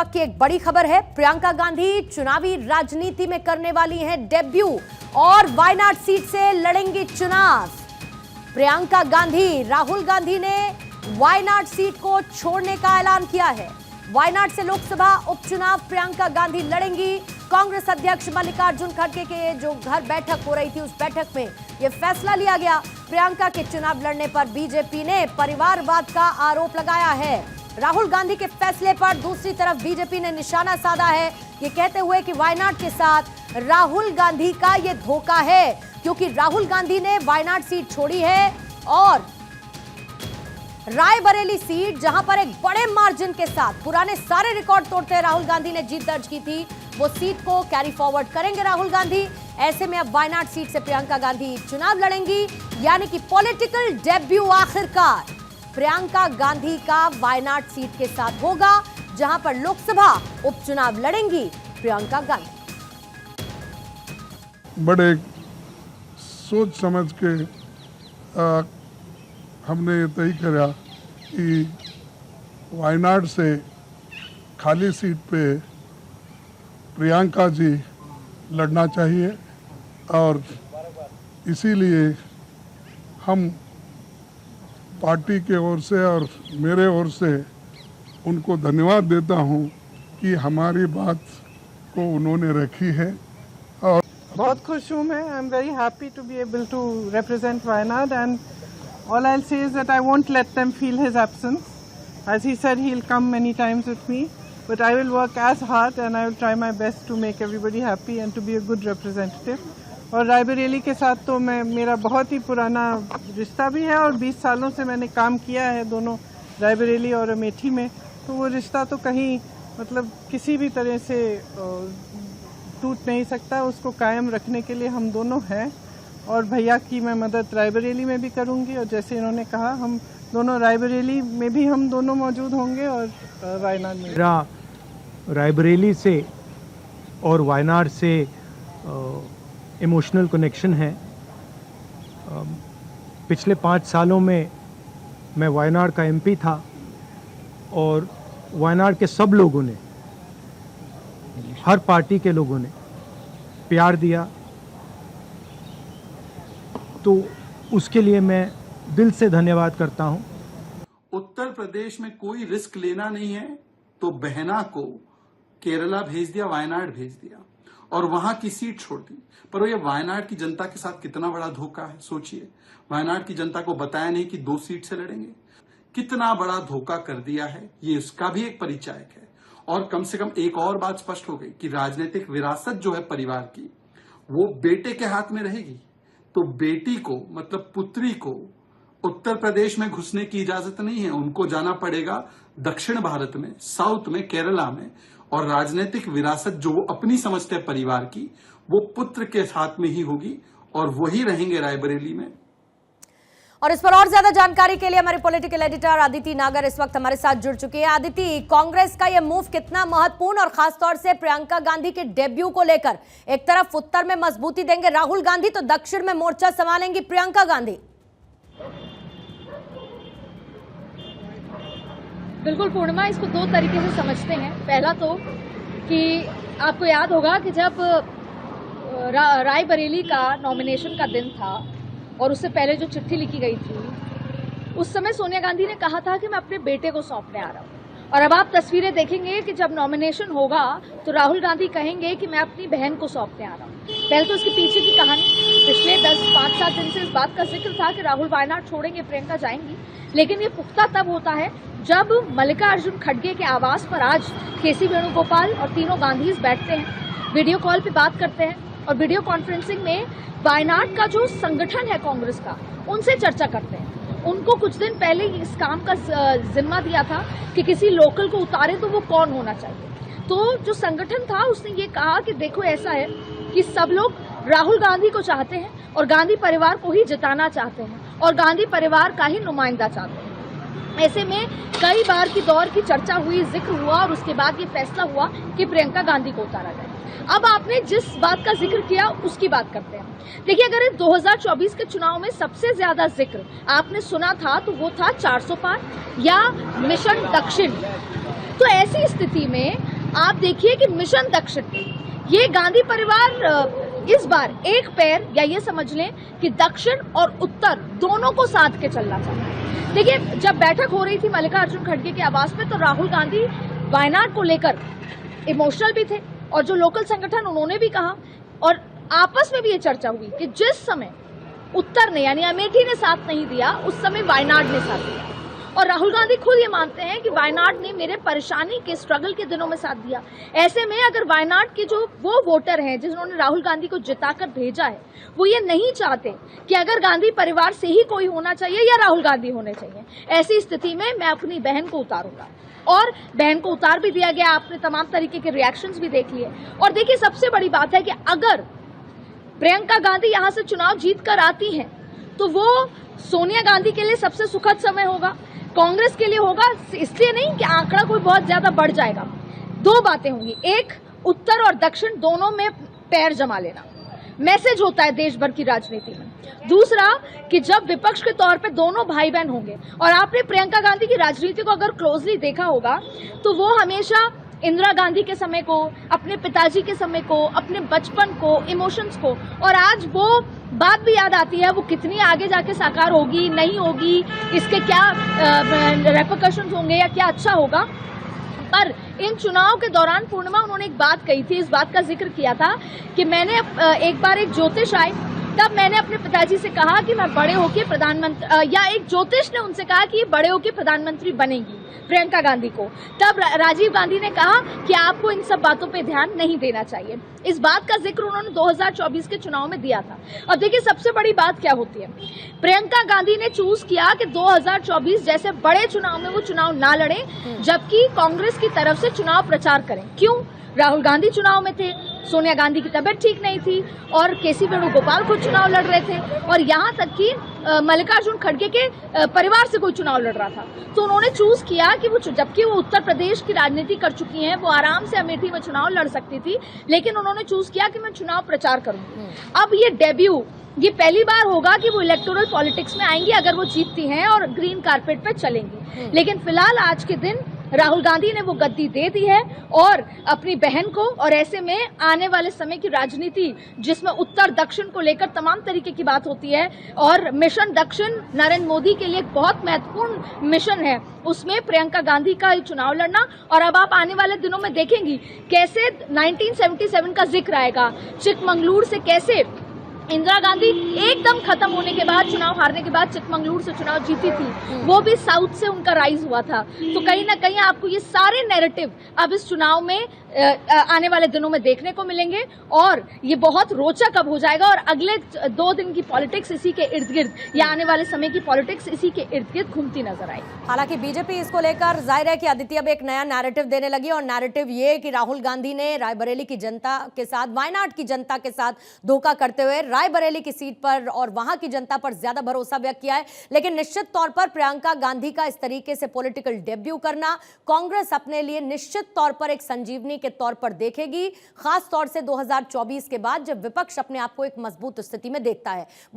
वक्त की एक बड़ी खबर है। प्रियंका गांधी चुनावी राजनीति में करने वाली हैं डेब्यू और वायनाड सीट से लड़ेंगी चुनाव। प्रियंका गांधी, राहुल गांधी ने वायनाड सीट को छोड़ने का ऐलान किया है। वायनाड से लोकसभा उपचुनाव प्रियंका गांधी लड़ेंगी। कांग्रेस अध्यक्ष मल्लिकार्जुन खड़गे के जो घर बैठक हो रही थी, उस बैठक में यह फैसला लिया गया। प्रियंका के चुनाव लड़ने पर बीजेपी ने परिवारवाद का आरोप लगाया है। राहुल गांधी के फैसले पर दूसरी तरफ बीजेपी ने निशाना साधा है, ये कहते हुए कि वायनाड के साथ राहुल गांधी का ये धोखा है, क्योंकि राहुल गांधी ने वायनाड सीट छोड़ी है और रायबरेली सीट, जहां पर एक बड़े मार्जिन के साथ पुराने सारे रिकॉर्ड तोड़ते राहुल गांधी ने जीत दर्ज की थी, वो सीट को कैरी फॉरवर्ड करेंगे राहुल गांधी। ऐसे में अब वायनाड सीट से प्रियंका गांधी चुनाव लड़ेंगी, यानी कि पॉलिटिकल डेब्यू आखिरकार प्रियंका गांधी का वायनाड सीट के साथ होगा, जहां पर लोकसभा उपचुनाव लड़ेंगी प्रियंका गांधी। बड़े सोच समझ के हमने ये तय करा कि वायनाड से खाली सीट पे प्रियंका जी लड़ना चाहिए और इसीलिए हम पार्टी के ओर से और मेरे ओर से उनको धन्यवाद देता हूं कि हमारी बात को उन्होंने रखी है। और बहुत खुश हूँ मैं। I am very happy to be able to represent Wayanad, and all I'll say is that I won't let them feel his absence. As he said, he'll come many times with me, but I will work as hard and I will try my best to make everybody happy and to be a good representative. और रायबरेली के साथ तो मेरा बहुत ही पुराना रिश्ता भी है और 20 सालों से मैंने काम किया है दोनों रायबरेली और अमेठी में, तो वो रिश्ता तो कहीं मतलब किसी भी तरह से टूट नहीं सकता। उसको कायम रखने के लिए हम दोनों हैं और भैया की मैं मदद रायबरेली में भी करूंगी, और जैसे इन्होंने कहा हम दोनों रायबरेली में भी हम दोनों मौजूद होंगे और वायनाड में। मेरा रायबरेली से और वायनाड से इमोशनल कनेक्शन है। पिछले 5 सालों में मैं वायनाड का एमपी था और वायनाड के सब लोगों ने, हर पार्टी के लोगों ने प्यार दिया, तो उसके लिए मैं दिल से धन्यवाद करता हूं। उत्तर प्रदेश में कोई रिस्क लेना नहीं है तो बहना को केरला भेज दिया, वायनाड भेज दिया और वहां की सीट छोड़ दी। पर ये वायनाड की जनता के साथ कितना बड़ा धोखा है, सोचिए। वायनाड की जनता को बताया नहीं कि 2 सीट से लड़ेंगे, कितना बड़ा धोखा कर दिया है। ये उसका भी एक परिचायक है। और कम से कम एक और बात स्पष्ट हो गई कि राजनीतिक विरासत जो है परिवार की, वो बेटे के हाथ में रहेगी। तो बेटी को मतलब पुत्री को उत्तर प्रदेश में घुसने की इजाजत नहीं है, उनको जाना पड़ेगा दक्षिण भारत में, साउथ में, केरला में। और राजनीतिक विरासत जो वो अपनी समझते हैं परिवार की, वो पुत्र के साथ में ही होगी और वही रहेंगे रायबरेली में। और इस पर और ज्यादा जानकारी के लिए हमारे पॉलिटिकल एडिटर अदिति नागर इस वक्त हमारे साथ जुड़ चुकी है। अदिति, कांग्रेस का यह मूव कितना महत्वपूर्ण और खासतौर से प्रियंका गांधी के डेब्यू को लेकर, एक तरफ उत्तर में मजबूती देंगे राहुल गांधी तो दक्षिण में मोर्चा संभालेंगी प्रियंका गांधी। बिल्कुल पूर्णिमा, इसको 2 तरीके से समझते हैं। पहला तो कि आपको याद होगा कि जब रायबरेली का नॉमिनेशन का दिन था और उससे पहले जो चिट्ठी लिखी गई थी, उस समय सोनिया गांधी ने कहा था कि मैं अपने बेटे को सौंपने आ रहा हूँ। और अब आप तस्वीरें देखेंगे कि जब नॉमिनेशन होगा तो राहुल गांधी कहेंगे कि मैं अपनी बहन को सौंपने आ रहा हूँ। पहले तो इसके पीछे की कहानी, पिछले 5-7 दिन से इस बात का जिक्र था कि राहुल वायनाड छोड़ेंगे, प्रियंका जाएंगी, लेकिन ये पुख्ता तब होता है जब मल्लिकार्जुन खड़गे के आवास पर आज केसी वेणुगोपाल और तीनों गांधीज बैठते हैं, वीडियो कॉल पे बात करते हैं और वीडियो कॉन्फ्रेंसिंग में वायनाड का जो संगठन है कांग्रेस का, उनसे चर्चा करते हैं। उनको कुछ दिन पहले इस काम का जिम्मा दिया था कि किसी लोकल को उतारे तो वो कौन होना चाहिए। तो जो संगठन था उसने ये कहा कि देखो ऐसा है कि सब लोग राहुल गांधी को चाहते हैं और गांधी परिवार को ही जिताना चाहते हैं और गांधी परिवार का ही नुमाइंदा चाहते हैं। ऐसे में कई बार की दौर की चर्चा हुई, जिक्र हुआ और उसके बाद ये फैसला हुआ कि प्रियंका गांधी को उतारा जाए। अब आपने जिस बात का जिक्र किया उसकी बात करते हैं। देखिए, अगर 2024 के चुनाव में सबसे ज्यादा जिक्र आपने सुना था तो वो था 400 पार या मिशन दक्षिण। तो ऐसी स्थिति में आप देखिए कि मिशन दक्षिण ये गांधी परिवार इस बार एक पैर या ये समझ लें कि दक्षिण और उत्तर दोनों को साथ के चलना चाहता है। देखिए, जब बैठक हो रही थी मल्लिकार्जुन खड़गे के आवास पे, तो राहुल गांधी वायनाड को लेकर इमोशनल भी थे और जो लोकल संगठन उन्होंने भी कहा, और आपस में भी ये चर्चा हुई कि जिस समय उत्तर ने यानी अमेठी ने साथ नहीं दिया, उस समय वायनाड ने साथ दिया। और राहुल गांधी खुद ये मानते हैं कि वायनाड ने मेरे परेशानी के स्ट्रगल के दिनों में साथ दिया। ऐसे में अगर वायनाड के जो वो वोटर हैं जिन्होंने राहुल गांधी को जिताकर भेजा है, वो ये नहीं चाहते कि अगर गांधी परिवार से ही कोई होना चाहिए या राहुल गांधी होने चाहिए, ऐसी स्थिति में मैं अपनी बहन को उतारूंगा। और बहन को उतार भी दिया गया। आपने तमाम तरीके के रिएक्शंस भी देख लिए। और देखिए, सबसे बड़ी बात है कि अगर प्रियंका गांधी यहां से चुनाव जीत कर आती हैं, तो वो सोनिया गांधी के लिए सबसे सुखद समय होगा, कांग्रेस के लिए होगा, इसलिए नहीं कि आंकड़ा कोई बहुत ज्यादा बढ़ जाएगा। दो बातें होंगी, एक, उत्तर और दक्षिण दोनों में पैर जमा लेना, मैसेज होता है देश भर की राजनीति में। दूसरा कि जब विपक्ष के तौर पे दोनों भाई बहन होंगे, और आपने प्रियंका गांधी की राजनीति को अगर क्लोजली देखा होगा तो वो हमेशा इंदिरा गांधी के समय को, अपने पिताजी के समय को, अपने बचपन को, इमोशंस को, और आज वो बात भी याद आती है वो कितनी आगे जाके साकार होगी, नहीं होगी, इसके क्या रेपरकशंस होंगे या क्या अच्छा होगा। पर इन चुनाव के दौरान पूर्णिमा उन्होंने एक बात कही थी, इस बात का जिक्र किया था कि मैंने एक बार एक ज्योतिष आए, तब मैंने अपने पिताजी से कहा कि मैं बड़े होकर प्रधानमंत्री, या एक ज्योतिष ने उनसे कहा कि ये बड़े होकर प्रधानमंत्री बनेगी प्रियंका गांधी को। तब राजीव गांधी ने कहा कि आपको इन सब बातों पे ध्यान नहीं देना चाहिए। इस बात का जिक्र उन्होंने 2024 के चुनाव में दिया था। अब देखिए, सबसे बड़ी बात क्या होती है, प्रियंका गांधी ने चूज किया कि 2024 जैसे बड़े चुनाव में वो चुनाव ना लड़े, जबकि कांग्रेस की तरफ से चुनाव प्रचार करें। क्यों? राहुल गांधी चुनाव में थे, सोनिया गांधी की तबीयत ठीक नहीं थी, और केसी वेणुगोपाल खुद चुनाव लड़ रहे थे, और यहाँ तक कि मल्लिकार्जुन खड़गे के परिवार से कोई चुनाव लड़ रहा था। तो उन्होंने चूज किया कि वो, जबकि वो उत्तर प्रदेश की राजनीति कर चुकी हैं, वो आराम से अमेठी में चुनाव लड़ सकती थी, लेकिन उन्होंने चूज किया कि मैं चुनाव प्रचार करूंगी। अब ये डेब्यू, ये पहली बार होगा कि वो इलेक्टोरल पॉलिटिक्स में आएंगी अगर वो जीतती हैं और ग्रीन कारपेट पे चलेंगी। लेकिन फिलहाल आज के दिन राहुल गांधी ने वो गद्दी दे दी है और अपनी बहन को, और ऐसे में आने वाले समय की राजनीति जिसमें उत्तर दक्षिण को लेकर तमाम तरीके की बात होती है, और मिशन दक्षिण नरेंद्र मोदी के लिए एक बहुत महत्वपूर्ण मिशन है, उसमें प्रियंका गांधी का चुनाव लड़ना। और अब आप आने वाले दिनों में देखेंगी कैसे 1977 का जिक्र आएगा, चिकमंगलुरु से कैसे इंदिरा गांधी एकदम खत्म होने के बाद, चुनाव हारने के बाद चिकमंगलुरु से चुनाव जीती थी, वो भी साउथ से उनका राइज हुआ था। तो कहीं ना कहीं आपको ये सारे नैरेटिव अब इस चुनाव में आने वाले दिनों में देखने को मिलेंगे, और ये बहुत रोचक अब हो जाएगा। और अगले 2 दिन की पॉलिटिक्स इसी के इर्द गिर्द, या आने वाले समय की पॉलिटिक्स इसी के इर्द गिर्द घूमती नजर आई। हालांकि बीजेपी इसको लेकर जाहिर है कि अदिति अब एक नया नैरेटिव देने लगी, और नैरेटिव ये कि राहुल गांधी ने रायबरेली की जनता के साथ, वायनाड की जनता के साथ धोखा करते हुए रायबरेली की सीट पर और वहां की जनता पर ज्यादा भरोसा व्यक्त किया है। लेकिन निश्चित तौर पर प्रियंका गांधी का इस तरीके से पॉलिटिकल डेब्यू करना कांग्रेस अपने लिए निश्चित तौर पर एक संजीवनी के तौर पर देखेगी, खास तौर से 2024 के बाद जब विपक्ष अपने आप को एक मजबूत स्थिति में देखता है।